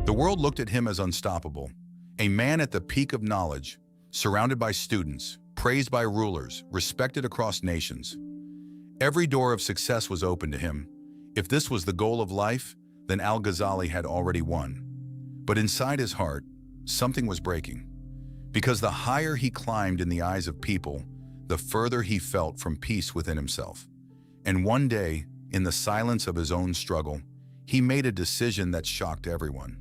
The world looked at him as unstoppable, a man at the peak of knowledge, surrounded by students, praised by rulers, respected across nations. Every door of success was open to him. If this was the goal of life, then Al-Ghazali had already won. But inside his heart, something was breaking. Because the higher he climbed in the eyes of people, the further he felt from peace within himself. And one day, in the silence of his own struggle, he made a decision that shocked everyone.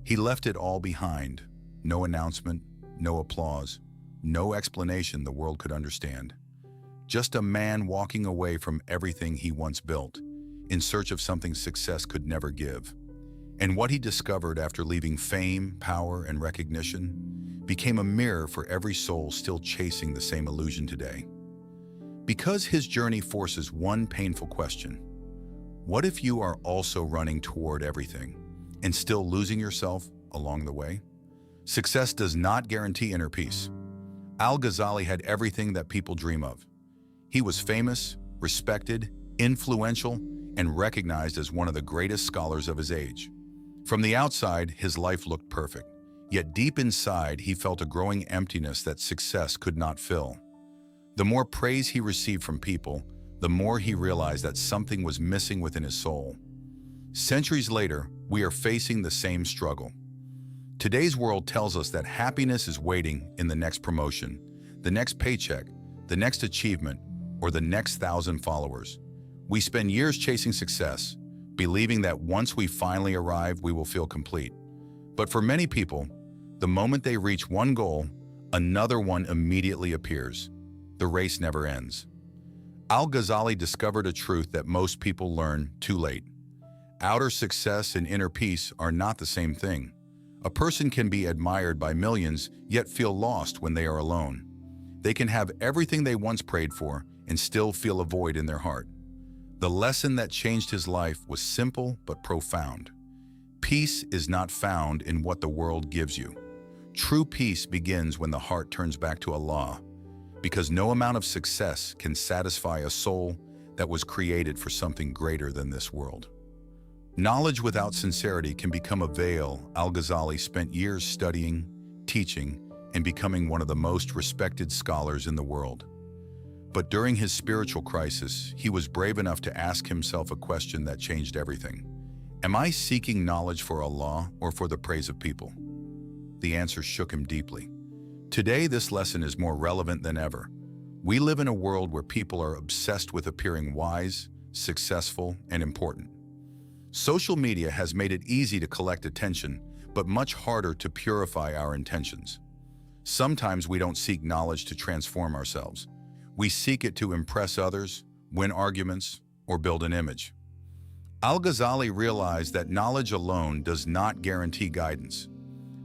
He left it all behind. No announcement, no applause, no explanation the world could understand. Just a man walking away from everything he once built, in search of something success could never give. And what he discovered after leaving fame, power, and recognition became a mirror for every soul still chasing the same illusion today. Because his journey forces one painful question: what if you are also running toward everything and still losing yourself along the way? Success does not guarantee inner peace. Al-Ghazali had everything that people dream of. He was famous, respected, influential, and recognized as one of the greatest scholars of his age. From the outside, his life looked perfect, yet deep inside, he felt a growing emptiness that success could not fill. The more praise he received from people, the more he realized that something was missing within his soul. Centuries later, we are facing the same struggle. Today's world tells us that happiness is waiting in the next promotion, the next paycheck, the next achievement, or the next 1,000 followers. We spend years chasing success, believing that once we finally arrive, we will feel complete. But for many people, the moment they reach one goal, another one immediately appears. The race never ends. Al-Ghazali discovered a truth that most people learn too late. Outer success and inner peace are not the same thing. A person can be admired by millions, yet feel lost when they are alone. They can have everything they once prayed for and still feel a void in their heart. The lesson that changed his life was simple but profound. Peace is not found in what the world gives you. True peace begins when the heart turns back to Allah, because no amount of success can satisfy a soul that was created for something greater than this world. Knowledge without sincerity can become a veil. Al-Ghazali spent years studying, teaching, and becoming one of the most respected scholars in the world. But during his spiritual crisis, he was brave enough to ask himself a question that changed everything. Am I seeking knowledge for Allah or for the praise of people? The answer shook him deeply. Today, this lesson is more relevant than ever. We live in a world where people are obsessed with appearing wise, successful, and important. Social media has made it easy to collect attention, but much harder to purify our intentions. Sometimes we don't seek knowledge to transform ourselves. We seek it to impress others, win arguments, or build an image. Al-Ghazali realized that knowledge alone does not guarantee guidance.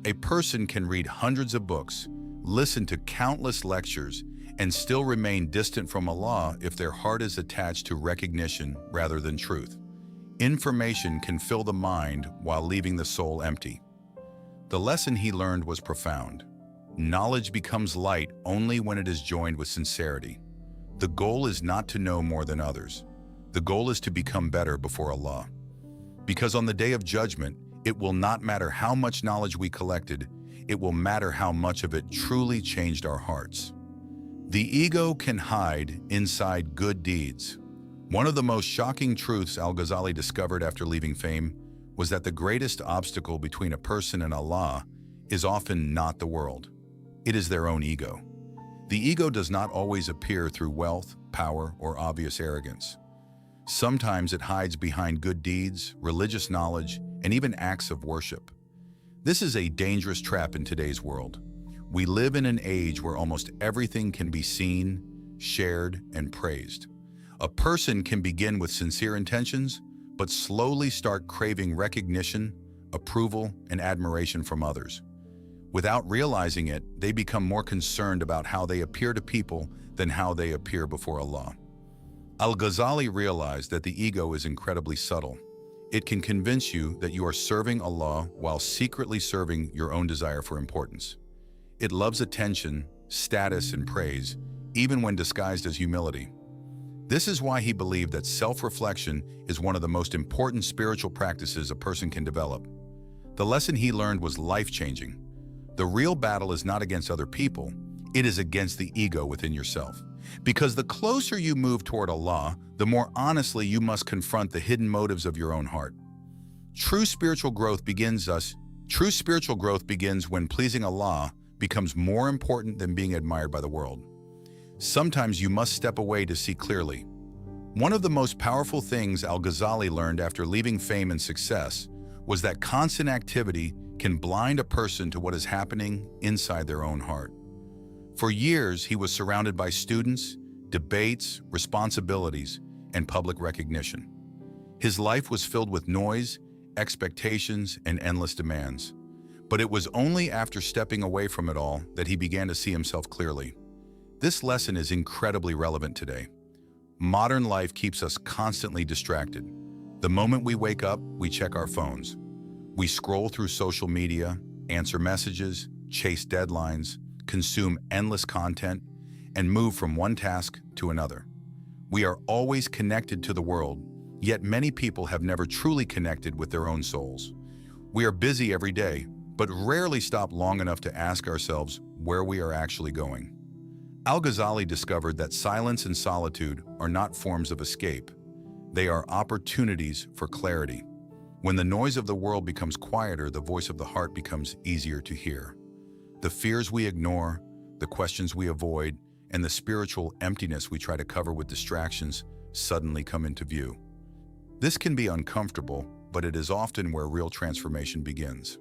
A person can read hundreds of books, listen to countless lectures, and still remain distant from Allah if their heart is attached to recognition rather than truth. Information can fill the mind while leaving the soul empty. The lesson he learned was profound. Knowledge becomes light only when it is joined with sincerity. The goal is not to know more than others. The goal is to become better before Allah. Because on the day of judgment, it will not matter how much knowledge we collected, it will matter how much of it truly changed our hearts. The ego can hide inside good deeds. One of the most shocking truths Al-Ghazali discovered after leaving fame was that the greatest obstacle between a person and Allah is often not the world. It is their own ego. The ego does not always appear through wealth, power, or obvious arrogance. Sometimes it hides behind good deeds, religious knowledge, and even acts of worship. This is a dangerous trap in today's world. We live in an age where almost everything can be seen, shared, and praised. A person can begin with sincere intentions, but slowly start craving recognition, approval, and admiration from others. Without realizing it, they become more concerned about how they appear to people than how they appear before Allah. Al-Ghazali realized that the ego is incredibly subtle. It can convince you that you are serving Allah while secretly serving your own desire for importance. It loves attention, status, and praise, even when disguised as humility. This is why he believed that self-reflection is one of the most important spiritual practices a person can develop. The lesson he learned was life-changing. The real battle is not against other people, it is against the ego within yourself. Because the closer you move toward Allah, the more honestly you must confront the hidden motives of your own heart. True spiritual growth begins when pleasing Allah becomes more important than being admired by the world. Sometimes you must step away to see clearly. One of the most powerful things Al-Ghazali learned after leaving fame and success was that constant activity can blind a person to what is happening inside their own heart. For years, he was surrounded by students, debates, responsibilities, and public recognition. His life was filled with noise, expectations, and endless demands. But it was only after stepping away from it all that he began to see himself clearly. This lesson is incredibly relevant today. Modern life keeps us constantly distracted. The moment we wake up, we check our phones. We scroll through social media, answer messages, chase deadlines, consume endless content, and move from one task to another. We are always connected to the world, yet many people have never truly connected with their own souls. We are busy every day, but rarely stop long enough to ask ourselves where we are actually going. Al-Ghazali discovered that silence and solitude are not forms of escape. They are opportunities for clarity. When the noise of the world becomes quieter, the voice of the heart becomes easier to hear. The fears we ignore, the questions we avoid, and the spiritual emptiness we try to cover with distractions suddenly come into view. This can be uncomfortable, but it is often where real transformation begins.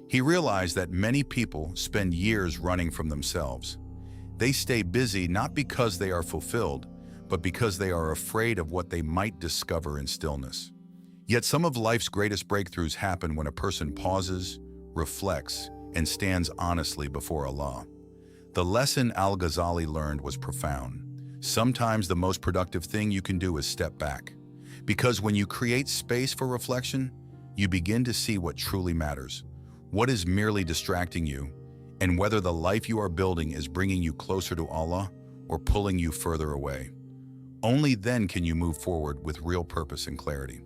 He realized that many people spend years running from themselves. They stay busy not because they are fulfilled, but because they are afraid of what they might discover in stillness. Yet some of life's greatest breakthroughs happen when a person pauses, reflects, and stands honestly before Allah. The lesson Al-Ghazali learned was profound. Sometimes the most productive thing you can do is step back. Because when you create space for reflection, you begin to see what truly matters, what is merely distracting you, and whether the life you are building is bringing you closer to Allah or pulling you further away. Only then can you move forward with real purpose and clarity.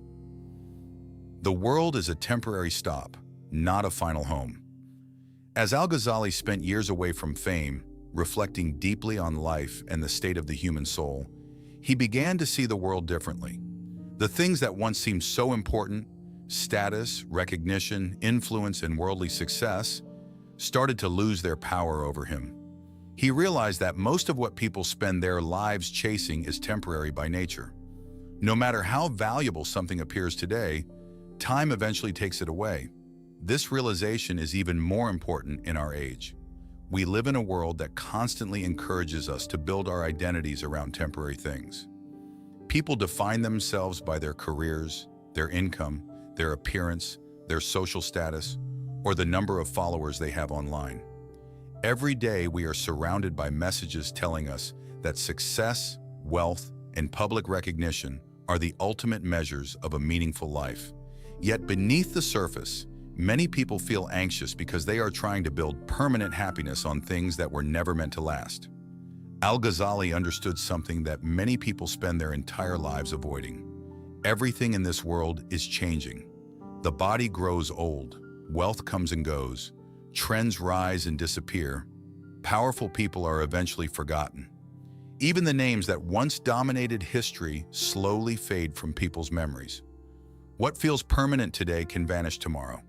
The world is a temporary stop, not a final home. As Al-Ghazali spent years away from fame, reflecting deeply on life and the state of the human soul, he began to see the world differently. The things that once seemed so important, status, recognition, influence, and worldly success, started to lose their power over him. He realized that most of what people spend their lives chasing is temporary by nature. No matter how valuable something appears today, time eventually takes it away. This realization is even more important in our age. We live in a world that constantly encourages us to build our identities around temporary things. People define themselves by their careers, their income, their appearance, their social status, or the number of followers they have online. Every day we are surrounded by messages telling us that success, wealth, and public recognition are the ultimate measures of a meaningful life. Yet beneath the surface, many people feel anxious because they are trying to build permanent happiness on things that were never meant to last. Al-Ghazali understood something that many people spend their entire lives avoiding. Everything in this world is changing. The body grows old, wealth comes and goes, trends rise and disappear, powerful people are eventually forgotten. Even the names that once dominated history slowly fade from people's memories. What feels permanent today can vanish tomorrow.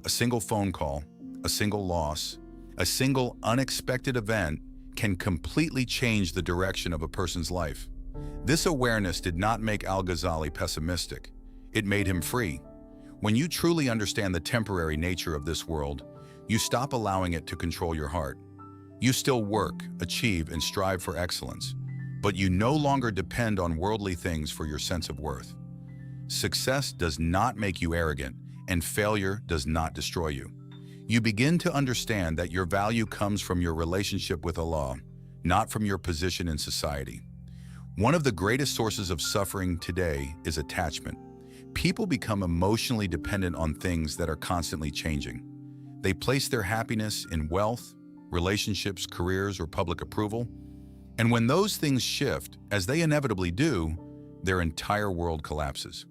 A single phone call, a single loss, a single unexpected event can completely change the direction of a person's life. This awareness did not make Al-Ghazali pessimistic. It made him free. When you truly understand the temporary nature of this world, you stop allowing it to control your heart. You still work, achieve, and strive for excellence, but you no longer depend on worldly things for your sense of worth. Success does not make you arrogant, and failure does not destroy you. You begin to understand that your value comes from your relationship with Allah, not from your position in society. One of the greatest sources of suffering today is attachment. People become emotionally dependent on things that are constantly changing. They place their happiness in wealth, relationships, careers, or public approval. And when those things shift, as they inevitably do, their entire world collapses.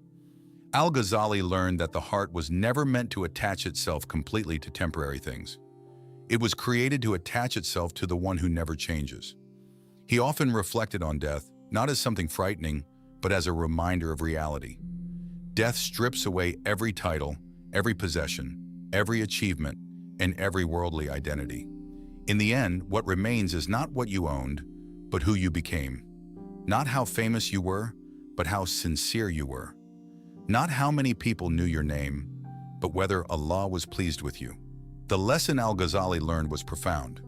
Al-Ghazali learned that the heart was never meant to attach itself completely to temporary things. It was created to attach itself to the one who never changes. He often reflected on death, not as something frightening, but as a reminder of reality. Death strips away every title, every possession, every achievement, and every worldly identity. In the end, what remains is not what you owned, but who you became. Not how famous you were, but how sincere you were. Not how many people knew your name, but whether Allah was pleased with you. The lesson Al-Ghazali learned was profound.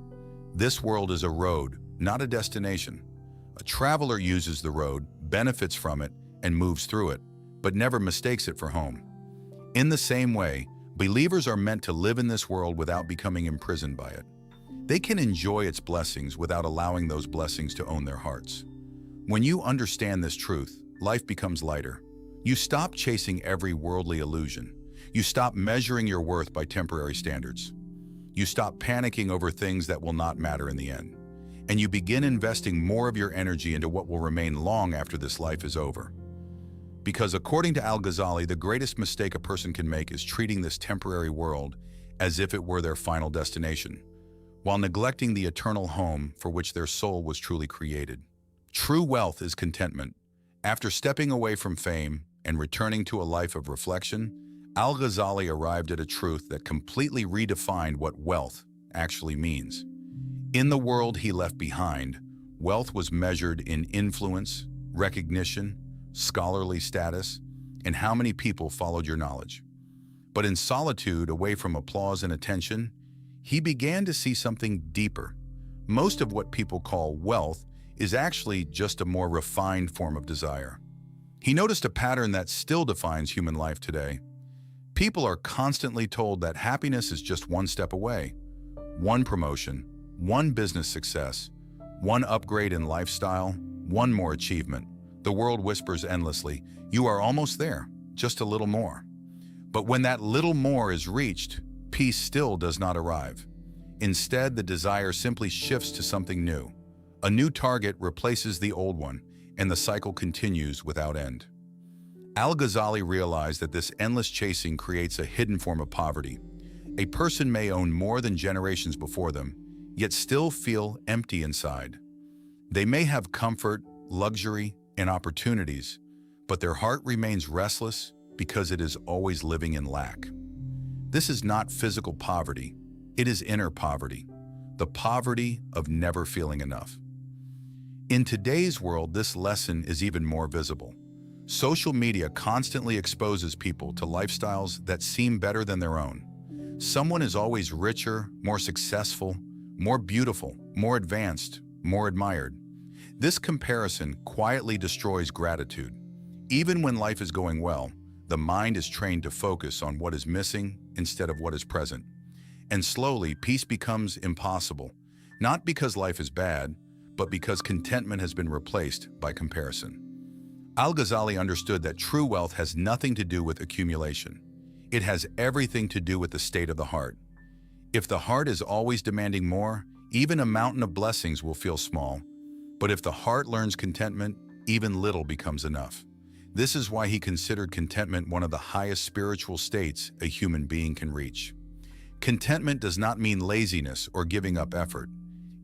This world is a road, not a destination. A traveler uses the road, benefits from it, and moves through it, but never mistakes it for home. In the same way, believers are meant to live in this world without becoming imprisoned by it. They can enjoy its blessings without allowing those blessings to own their hearts. When you understand this truth, life becomes lighter. You stop chasing every worldly illusion. You stop measuring your worth by temporary standards. You stop panicking over things that will not matter in the end. And you begin investing more of your energy into what will remain long after this life is over. Because according to Al-Ghazali, the greatest mistake a person can make is treating this temporary world as if it were their final destination, while neglecting the eternal home for which their soul was truly created. True wealth is contentment. After stepping away from fame and returning to a life of reflection, Al-Ghazali arrived at a truth that completely redefined what wealth actually means. In the world he left behind, wealth was measured in influence, recognition, scholarly status, and how many people followed your knowledge. But in solitude, away from applause and attention, he began to see something deeper. Most of what people call wealth is actually just a more refined form of desire. He noticed a pattern that still defines human life today. People are constantly told that happiness is just one step away. One promotion, one business success, one upgrade in lifestyle, one more achievement. The world whispers endlessly, "You are almost there, just a little more." But when that little more is reached, peace still does not arrive. Instead, the desire simply shifts to something new. A new target replaces the old one, and the cycle continues without end. Al-Ghazali realized that this endless chasing creates a hidden form of poverty. A person may own more than generations before them, yet still feel empty inside. They may have comfort, luxury, and opportunities, but their heart remains restless because it is always living in lack. This is not physical poverty, it is inner poverty, the poverty of never feeling enough. In today's world, this lesson is even more visible. Social media constantly exposes people to lifestyles that seem better than their own. Someone is always richer, more successful, more beautiful, more advanced, more admired. This comparison quietly destroys gratitude. Even when life is going well, the mind is trained to focus on what is missing instead of what is present. And slowly, peace becomes impossible, not because life is bad, but because contentment has been replaced by comparison. Al-Ghazali understood that true wealth has nothing to do with accumulation. It has everything to do with the state of the heart. If the heart is always demanding more, even a mountain of blessings will feel small. But if the heart learns contentment, even little becomes enough. This is why he considered contentment one of the highest spiritual states a human being can reach. Contentment does not mean laziness or giving up effort.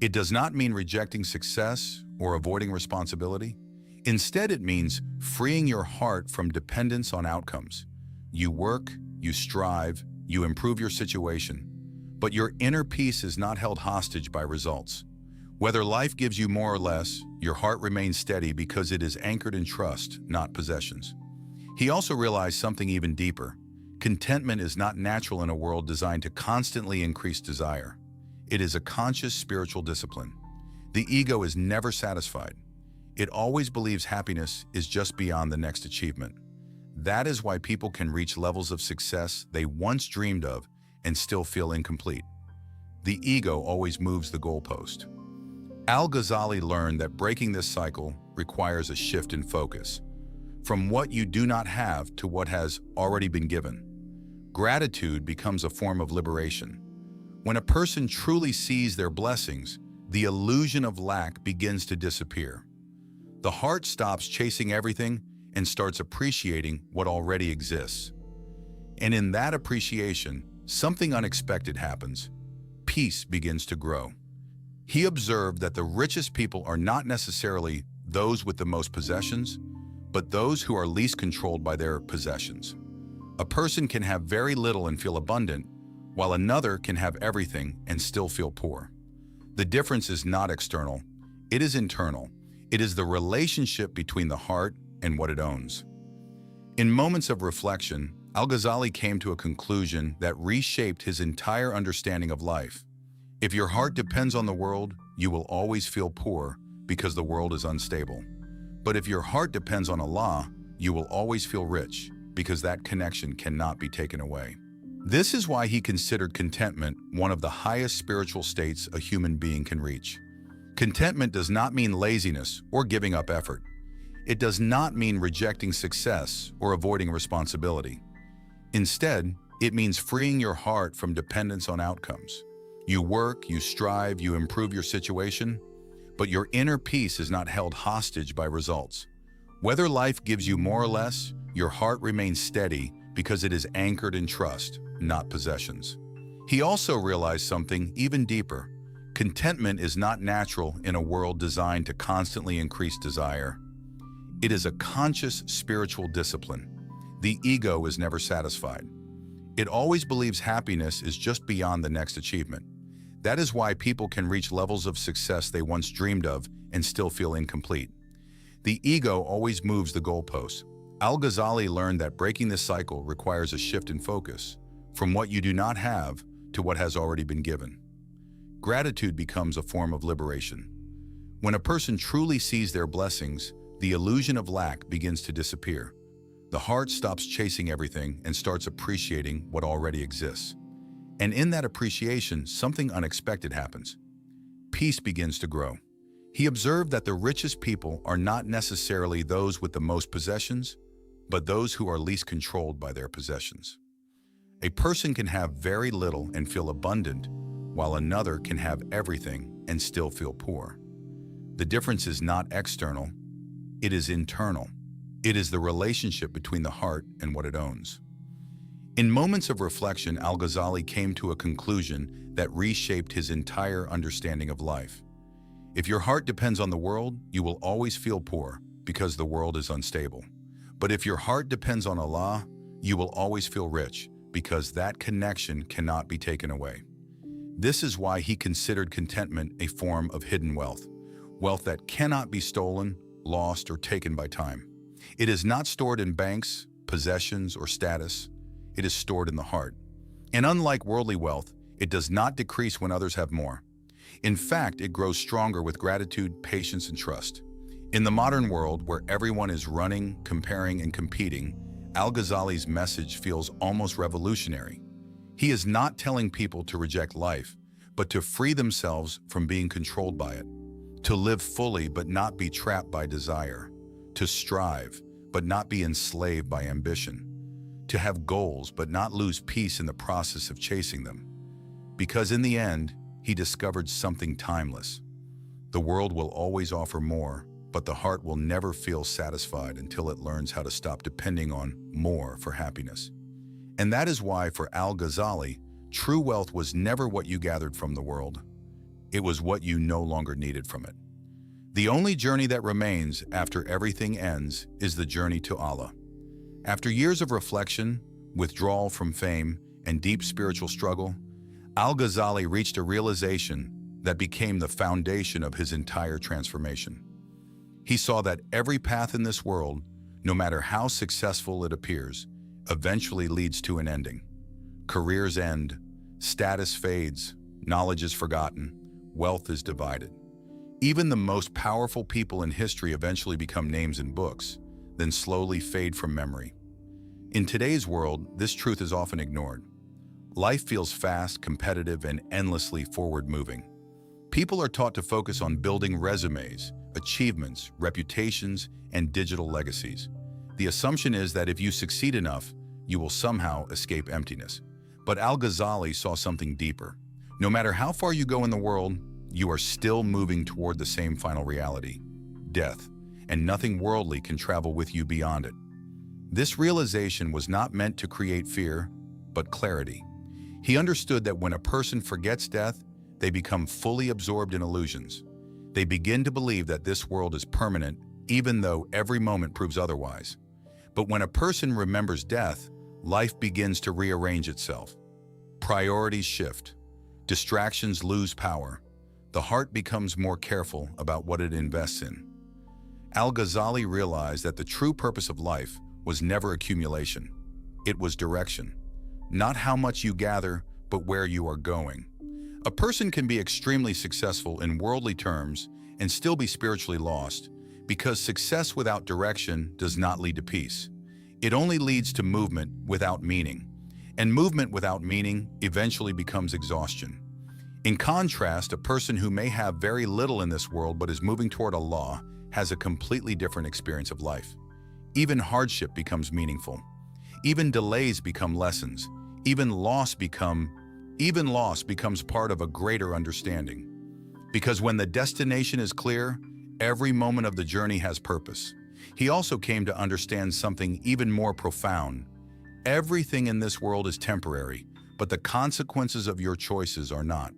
It does not mean rejecting success or avoiding responsibility. Instead, it means freeing your heart from dependence on outcomes. You work, you strive, you improve your situation, but your inner peace is not held hostage by results. Whether life gives you more or less, your heart remains steady because it is anchored in trust, not possessions. He also realized something even deeper. Contentment is not natural in a world designed to constantly increase desire. It is a conscious spiritual discipline. The ego is never satisfied. It always believes happiness is just beyond the next achievement. That is why people can reach levels of success they once dreamed of and still feel incomplete. The ego always moves the goalpost. Al-Ghazali learned that breaking this cycle requires a shift in focus, from what you do not have to what has already been given. Gratitude becomes a form of liberation. When a person truly sees their blessings, the illusion of lack begins to disappear. The heart stops chasing everything and starts appreciating what already exists. And in that appreciation, something unexpected happens. Peace begins to grow. He observed that the richest people are not necessarily those with the most possessions, but those who are least controlled by their possessions. A person can have very little and feel abundant, while another can have everything and still feel poor. The difference is not external, it is internal. It is the relationship between the heart and what it owns. In moments of reflection, Al-Ghazali came to a conclusion that reshaped his entire understanding of life. If your heart depends on the world, you will always feel poor because the world is unstable. But if your heart depends on Allah, you will always feel rich because that connection cannot be taken away. This is why he considered contentment one of the highest spiritual states a human being can reach. Contentment does not mean laziness or giving up effort. It does not mean rejecting success or avoiding responsibility. Instead, it means freeing your heart from dependence on outcomes. You work, you strive, you improve your situation, but your inner peace is not held hostage by results. Whether life gives you more or less, your heart remains steady because it is anchored in trust, not possessions. He also realized something even deeper. Contentment is not natural in a world designed to constantly increase desire. It is a conscious spiritual discipline. The ego is never satisfied. It always believes happiness is just beyond the next achievement. That is why people can reach levels of success they once dreamed of and still feel incomplete. The ego always moves the goalposts. Al-Ghazali learned that breaking this cycle requires a shift in focus, from what you do not have to what has already been given. Gratitude becomes a form of liberation. When a person truly sees their blessings, the illusion of lack begins to disappear. The heart stops chasing everything and starts appreciating what already exists. And in that appreciation, something unexpected happens. Peace begins to grow. He observed that the richest people are not necessarily those with the most possessions, but those who are least controlled by their possessions. A person can have very little and feel abundant, while another can have everything and still feel poor. The difference is not external, it is internal. It is the relationship between the heart and what it owns. In moments of reflection, Al-Ghazali came to a conclusion that reshaped his entire understanding of life. If your heart depends on the world, you will always feel poor because the world is unstable. But if your heart depends on Allah, you will always feel rich because that connection cannot be taken away. This is why he considered contentment a form of hidden wealth, wealth that cannot be stolen, lost, or taken by time. It is not stored in banks, possessions, or status. It is stored in the heart. And unlike worldly wealth, it does not decrease when others have more. In fact, it grows stronger with gratitude, patience, and trust. In the modern world, where everyone is running, comparing, and competing, Al-Ghazali's message feels almost revolutionary. He is not telling people to reject life, but to free themselves from being controlled by it, to live fully but not be trapped by desire, to strive but not be enslaved by ambition, to have goals but not lose peace in the process of chasing them. Because in the end, he discovered something timeless. The world will always offer more, but the heart will never feel satisfied until it learns how to stop depending on more for happiness. And that is why, for Al-Ghazali, true wealth was never what you gathered from the world. It was what you no longer needed from it. The only journey that remains after everything ends is the journey to Allah. After years of reflection, withdrawal from fame, and deep spiritual struggle, Al-Ghazali reached a realization that became the foundation of his entire transformation. He saw that every path in this world, no matter how successful it appears, eventually leads to an ending. Careers end, status fades, knowledge is forgotten, wealth is divided. Even the most powerful people in history eventually become names in books, then slowly fade from memory. In today's world, this truth is often ignored. Life feels fast, competitive, and endlessly forward-moving. People are taught to focus on building resumes, achievements, reputations, and digital legacies. The assumption is that if you succeed enough, you will somehow escape emptiness. But Al-Ghazali saw something deeper. No matter how far you go in the world, you are still moving toward the same final reality, death. and nothing worldly can travel with you beyond it. This realization was not meant to create fear, but clarity. He understood that when a person forgets death, they become fully absorbed in illusions. They begin to believe that this world is permanent, even though every moment proves otherwise. But when a person remembers death, life begins to rearrange itself. Priorities shift. Distractions lose power. The heart becomes more careful about what it invests in. Al-Ghazali realized that the true purpose of life was never accumulation. It was direction. Not how much you gather, but where you are going. A person can be extremely successful in worldly terms and still be spiritually lost, because success without direction does not lead to peace. It only leads to movement without meaning, and movement without meaning eventually becomes exhaustion. In contrast, a person who may have very little in this world but is moving toward Allah has a completely different experience of life. Even hardship becomes meaningful. Even delays become lessons. Even loss becomes part of a greater understanding. Because when the destination is clear, every moment of the journey has purpose. He also came to understand something even more profound. Everything in this world is temporary, but the consequences of your choices are not.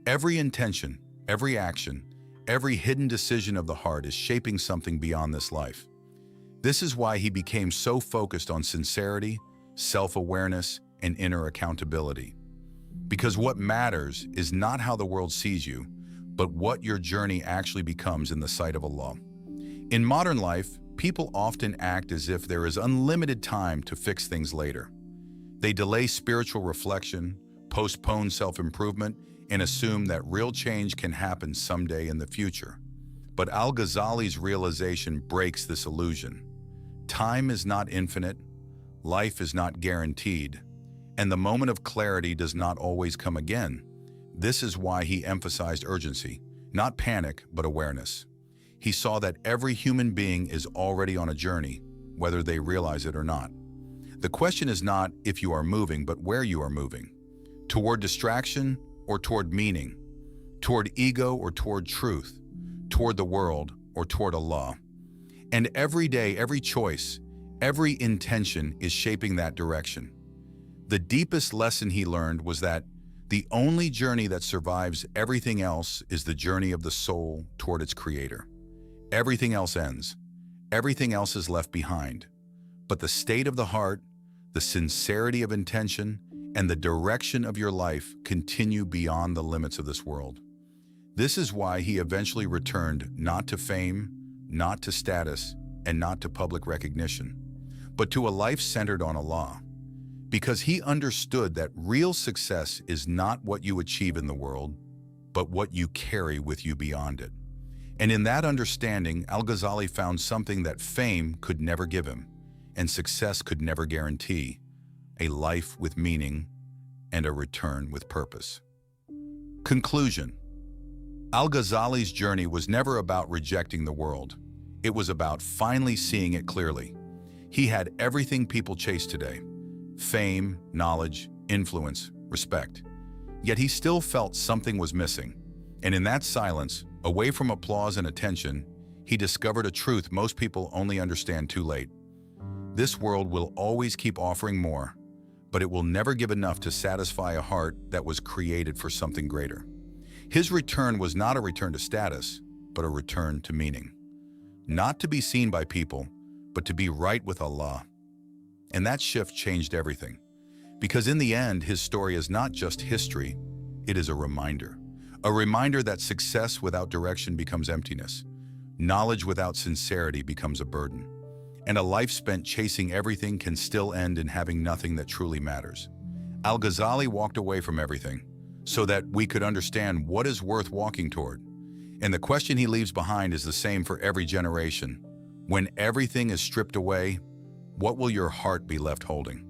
Every intention, every action, every hidden decision of the heart is shaping something beyond this life. This is why he became so focused on sincerity, self-awareness, and inner accountability. Because what matters is not how the world sees you, but what your journey actually becomes in the sight of Allah. In modern life, people often act as if there is unlimited time to fix things later. They delay spiritual reflection, postpone self-improvement, and assume that real change can happen someday in the future. But Al-Ghazali's realization breaks this illusion. Time is not infinite, life is not guaranteed, and the moment of clarity does not always come again. This is why he emphasized urgency, not panic, but awareness. He saw that every human being is already on a journey, whether they realize it or not. The question is not if you are moving, but where you are moving. Toward distraction or toward meaning, toward ego or toward truth, toward the world or toward Allah. And every day, every choice, every intention is shaping that direction. The deepest lesson he learned was that the only journey that survives everything else is the journey of the soul toward its creator. Everything else ends. Everything else is left behind. But the state of the heart, the sincerity of intention, and the direction of your life continue beyond the limits of this world. This is why he eventually returned not to fame, not to status, and not to public recognition, but to a life centered on Allah. Because he understood that real success is not what you achieve in the world, but what you carry with you beyond it. And in that understanding, Al-Ghazali found something that fame could never give him, and success could never guarantee: a life with meaning and a return with purpose. Conclusion: Al-Ghazali's journey was never about rejecting the world. It was about finally seeing it clearly. He had everything people chase today: fame, knowledge, influence, respect. Yet he still felt something was missing. And in that silence, away from applause and attention, he discovered a truth most people only understand too late. This world will always keep offering more, but it will never give enough to satisfy a heart that was created for something greater. His return was not a return to status, but a return to meaning. Not to be seen by people, but to be right with Allah. And that shift changed everything. Because in the end, his story is not just history, it is a reminder. A reminder that success without direction becomes emptiness. Knowledge without sincerity becomes a burden. And a life spent chasing everything can still end in having nothing that truly matters. Al-Ghazali walked away from everything so that we could understand what is worth walking toward. And the question he leaves behind is the same for every generation. When everything is stripped away, what will your heart be left holding?